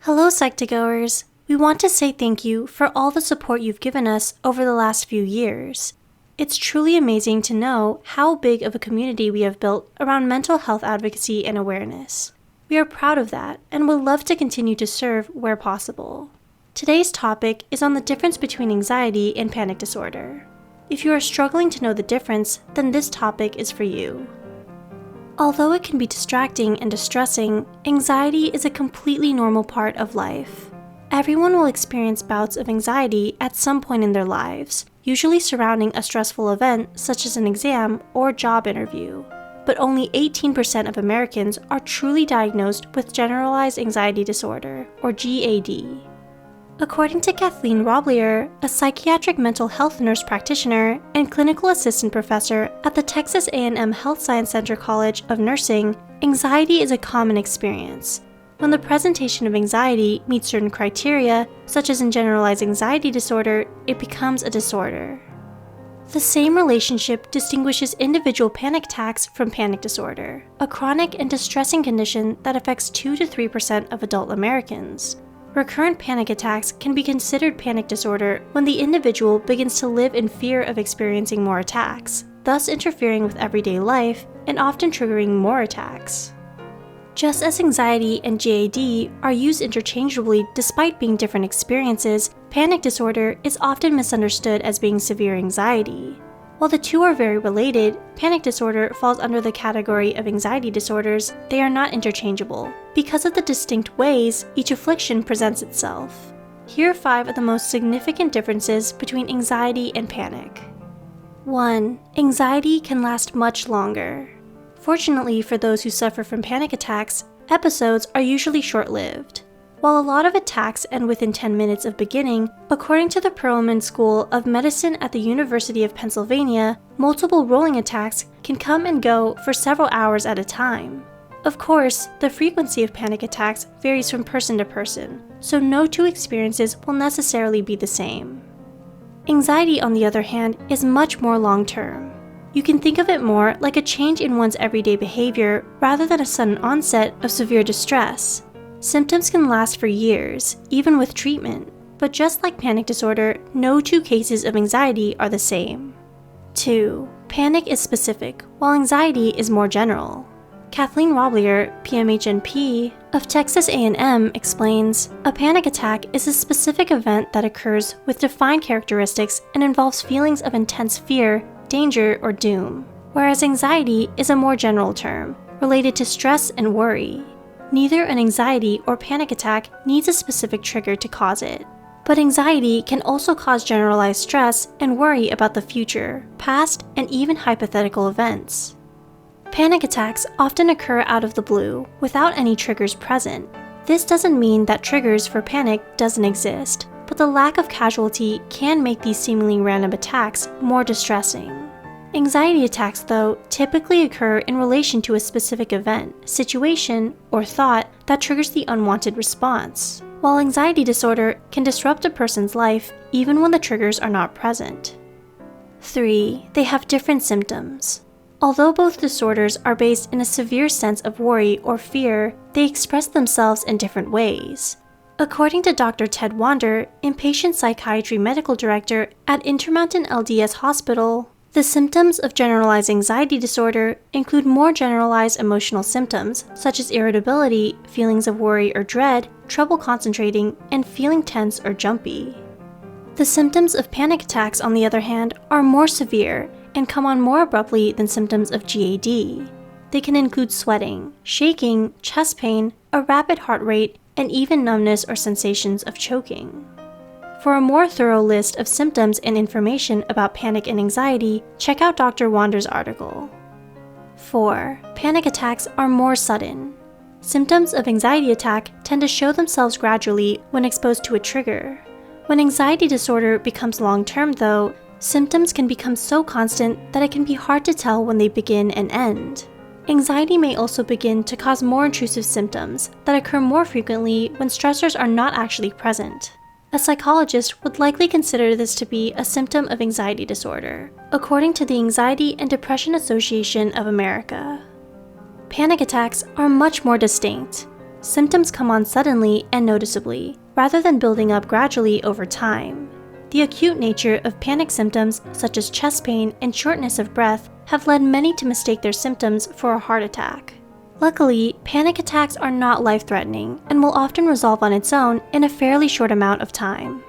Hello, Psych2Goers! We want to say thank you for all the support you've given us over the last few years. It's truly amazing to know how big of a community we have built around mental health advocacy and awareness. We are proud of that and would love to continue to serve where possible. Today's topic is on the difference between anxiety and panic disorder. If you are struggling to know the difference, then this topic is for you. Although it can be distracting and distressing, anxiety is a completely normal part of life. Everyone will experience bouts of anxiety at some point in their lives, usually surrounding a stressful event such as an exam or job interview. But only 18% of Americans are truly diagnosed with generalized anxiety disorder, or GAD. According to Kathleen Roblier, a psychiatric mental health nurse practitioner and clinical assistant professor at the Texas A&M Health Science Center College of Nursing, anxiety is a common experience. When the presentation of anxiety meets certain criteria, such as in generalized anxiety disorder, it becomes a disorder. The same relationship distinguishes individual panic attacks from panic disorder, a chronic and distressing condition that affects 2 to 3% of adult Americans. Recurrent panic attacks can be considered panic disorder when the individual begins to live in fear of experiencing more attacks, thus interfering with everyday life and often triggering more attacks. Just as anxiety and GAD are used interchangeably despite being different experiences, panic disorder is often misunderstood as being severe anxiety. While the two are very related, panic disorder falls under the category of anxiety disorders. They are not interchangeable, because of the distinct ways each affliction presents itself. Here are 5 of the most significant differences between anxiety and panic. 1. Anxiety can last much longer. Fortunately for those who suffer from panic attacks, episodes are usually short-lived. While a lot of attacks end within 10 minutes of beginning, according to the Perelman School of Medicine at the University of Pennsylvania, multiple rolling attacks can come and go for several hours at a time. Of course, the frequency of panic attacks varies from person to person, so no two experiences will necessarily be the same. Anxiety, on the other hand, is much more long-term. You can think of it more like a change in one's everyday behavior rather than a sudden onset of severe distress. Symptoms can last for years, even with treatment, but just like panic disorder, no two cases of anxiety are the same. 2. Panic is specific, while anxiety is more general. Kathleen Roblier, PMHNP, of Texas A&M explains, a panic attack is a specific event that occurs with defined characteristics and involves feelings of intense fear, danger, or doom, whereas anxiety is a more general term, related to stress and worry. Neither an anxiety or panic attack needs a specific trigger to cause it. But anxiety can also cause generalized stress and worry about the future, past, and even hypothetical events. Panic attacks often occur out of the blue, without any triggers present. This doesn't mean that triggers for panic doesn't exist, but the lack of casualty can make these seemingly random attacks more distressing. Anxiety attacks, though, typically occur in relation to a specific event, situation, or thought that triggers the unwanted response, while anxiety disorder can disrupt a person's life even when the triggers are not present. 3. They have different symptoms. Although both disorders are based in a severe sense of worry or fear, they express themselves in different ways. According to Dr. Ted Wander, inpatient psychiatry medical director at Intermountain LDS Hospital, the symptoms of generalized anxiety disorder include more generalized emotional symptoms, such as irritability, feelings of worry or dread, trouble concentrating, and feeling tense or jumpy. The symptoms of panic attacks, on the other hand, are more severe and come on more abruptly than symptoms of GAD. They can include sweating, shaking, chest pain, a rapid heart rate, and even numbness or sensations of choking. For a more thorough list of symptoms and information about panic and anxiety, check out Dr. Wander's article. 4. Panic attacks are more sudden. Symptoms of anxiety attack tend to show themselves gradually when exposed to a trigger. When anxiety disorder becomes long-term, though, symptoms can become so constant that it can be hard to tell when they begin and end. Anxiety may also begin to cause more intrusive symptoms that occur more frequently when stressors are not actually present. A psychologist would likely consider this to be a symptom of anxiety disorder, according to the Anxiety and Depression Association of America. Panic attacks are much more distinct. Symptoms come on suddenly and noticeably, rather than building up gradually over time. The acute nature of panic symptoms, such as chest pain and shortness of breath, have led many to mistake their symptoms for a heart attack. Luckily, panic attacks are not life-threatening and will often resolve on its own in a fairly short amount of time.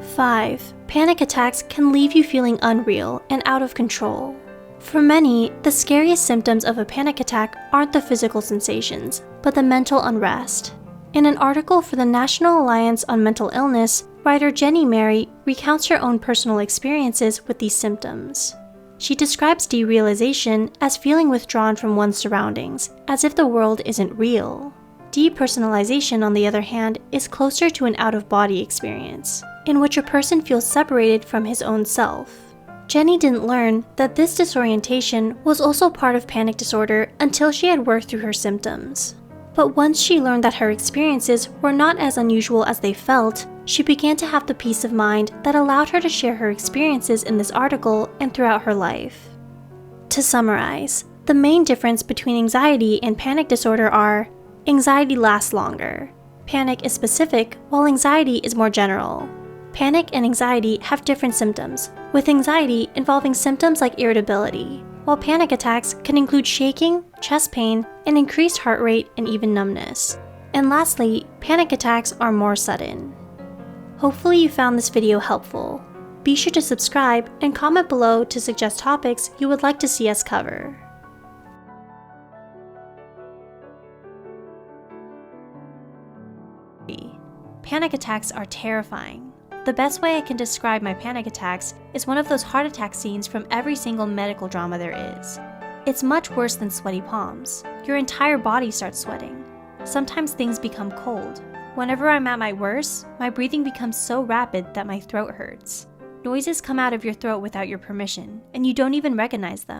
5. Panic attacks can leave you feeling unreal and out of control. For many, the scariest symptoms of a panic attack aren't the physical sensations, but the mental unrest. In an article for the National Alliance on Mental Illness, writer Jenny Mary recounts her own personal experiences with these symptoms. She describes derealization as feeling withdrawn from one's surroundings, as if the world isn't real. Depersonalization, on the other hand, is closer to an out-of-body experience, in which a person feels separated from his own self. Jenny didn't learn that this disorientation was also part of panic disorder until she had worked through her symptoms. But once she learned that her experiences were not as unusual as they felt, she began to have the peace of mind that allowed her to share her experiences in this article and throughout her life. To summarize, the main difference between anxiety and panic disorder are: anxiety lasts longer. Panic is specific, while anxiety is more general. Panic and anxiety have different symptoms, with anxiety involving symptoms like irritability, while panic attacks can include shaking, chest pain, and increased heart rate and even numbness. And lastly, panic attacks are more sudden. Hopefully you found this video helpful. Be sure to subscribe and comment below to suggest topics you would like to see us cover. Panic attacks are terrifying. The best way I can describe my panic attacks is one of those heart attack scenes from every single medical drama there is. It's much worse than sweaty palms. Your entire body starts sweating. Sometimes things become cold. Whenever I'm at my worst, my breathing becomes so rapid that my throat hurts. Noises come out of your throat without your permission, and you don't even recognize them.